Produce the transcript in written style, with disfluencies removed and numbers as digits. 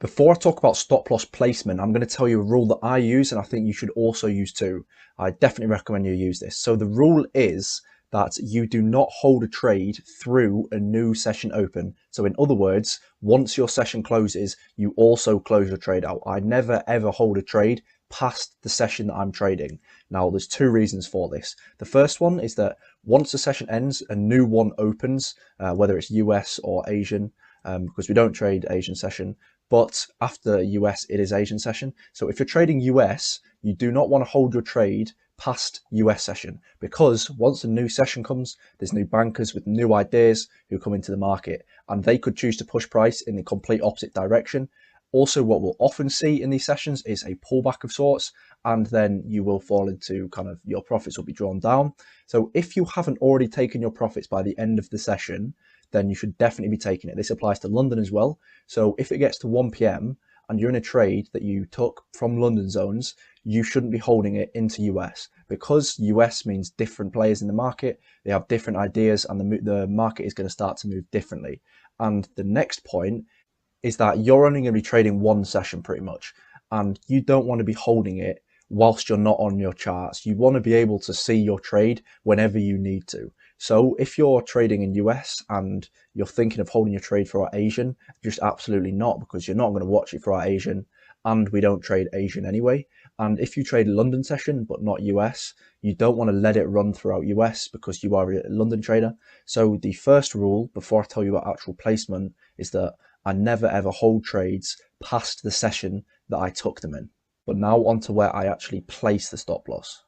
Before I talk about stop loss placement, I'm going to tell you a rule that I use and I think you should also use too. I definitely recommend you use this. So the rule is that you do not hold a trade through a new session open. So in other words, once your session closes, you also close your trade out. I never ever hold a trade past the session that I'm trading. Now, there's two reasons for this. The first one is that once the session ends, a new one opens, whether it's US or Asian, because we don't trade Asian session, but after US, it is Asian session. So if you're trading US, you do not want to hold your trade past US session, because once a new session comes, there's new bankers with new ideas who come into the market, and they could choose to push price in the complete opposite direction. Also, what we'll often see in these sessions is a pullback of sorts, and then you will fall into kind of your profits will be drawn down. So if you haven't already taken your profits by the end of the session, then you should definitely be taking it. This applies to London as well. So if it gets to 1 p.m. and you're in a trade that you took from London zones, you shouldn't be holding it into US, because US means different players in the market. They have different ideas, and the market is going to start to move differently. And the next point is that you're only going to be trading one session pretty much, and you don't want to be holding it whilst you're not on your charts. You want to be able to see your trade whenever you need to. So if you're trading in US and you're thinking of holding your trade for our Asian, just absolutely not, because you're not going to watch it for our Asian, and we don't trade Asian anyway. And if you trade London session but not US, you don't want to let it run throughout US because you are a London trader. So the first rule, before I tell you about actual placement, is that I never ever hold trades past the session that I took them in. But now on to where I actually place the stop loss.